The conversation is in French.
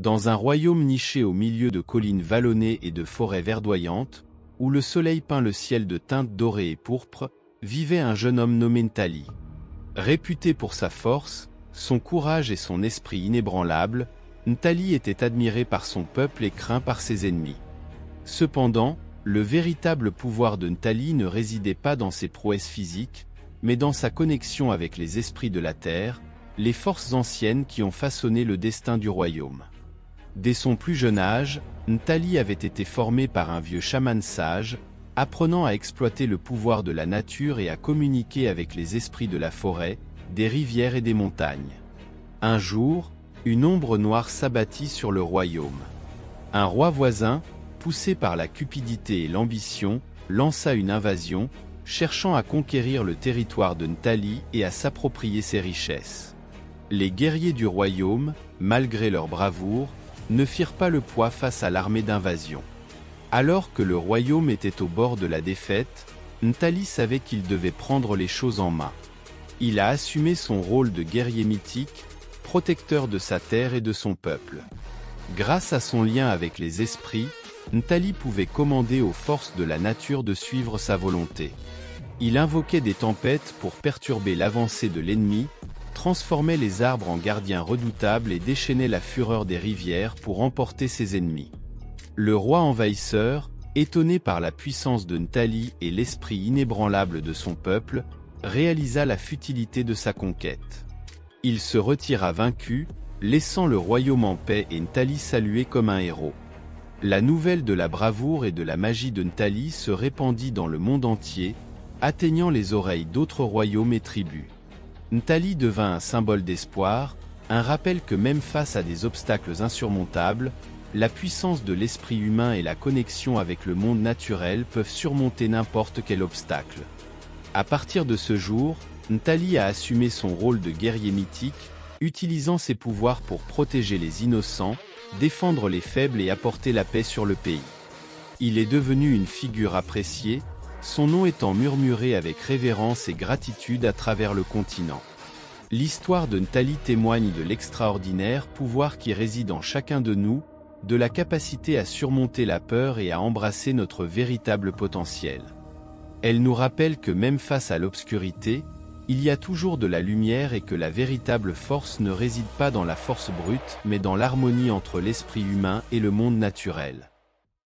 Dans un royaume niché au milieu de collines vallonnées et de forêts verdoyantes, où le soleil peint le ciel de teintes dorées et pourpres, vivait un jeune homme nommé Ntali. Réputé pour sa force, son courage et son esprit inébranlable, Ntali était admiré par son peuple et craint par ses ennemis. Cependant, le véritable pouvoir de Ntali ne résidait pas dans ses prouesses physiques, mais dans sa connexion avec les esprits de la terre, les forces anciennes qui ont façonné le destin du royaume. Dès son plus jeune âge, Ntali avait été formé par un vieux chaman sage, apprenant à exploiter le pouvoir de la nature et à communiquer avec les esprits de la forêt, des rivières et des montagnes. Un jour, une ombre noire s'abattit sur le royaume. Un roi voisin, poussé par la cupidité et l'ambition, lança une invasion, cherchant à conquérir le territoire de Ntali et à s'approprier ses richesses. Les guerriers du royaume, malgré leur bravoure, ne firent pas le poids face à l'armée d'invasion. Alors que le royaume était au bord de la défaite, Ntali savait qu'il devait prendre les choses en main. Il a assumé son rôle de guerrier mythique, protecteur de sa terre et de son peuple. Grâce à son lien avec les esprits, Ntali pouvait commander aux forces de la nature de suivre sa volonté. Il invoquait des tempêtes pour perturber l'avancée de l'ennemi, transformait les arbres en gardiens redoutables et déchaînait la fureur des rivières pour emporter ses ennemis. Le roi envahisseur, étonné par la puissance de Ntali et l'esprit inébranlable de son peuple, réalisa la futilité de sa conquête. Il se retira vaincu, laissant le royaume en paix et Ntali salué comme un héros. La nouvelle de la bravoure et de la magie de Ntali se répandit dans le monde entier, atteignant les oreilles d'autres royaumes et tribus. Ntali devint un symbole d'espoir, un rappel que même face à des obstacles insurmontables, la puissance de l'esprit humain et la connexion avec le monde naturel peuvent surmonter n'importe quel obstacle. À partir de ce jour, Ntali a assumé son rôle de guerrier mythique, utilisant ses pouvoirs pour protéger les innocents, défendre les faibles et apporter la paix sur le pays. Il est devenu une figure appréciée, son nom étant murmuré avec révérence et gratitude à travers le continent. L'histoire de Ntali témoigne de l'extraordinaire pouvoir qui réside en chacun de nous, de la capacité à surmonter la peur et à embrasser notre véritable potentiel. Elle nous rappelle que même face à l'obscurité, il y a toujours de la lumière et que la véritable force ne réside pas dans la force brute mais dans l'harmonie entre l'esprit humain et le monde naturel.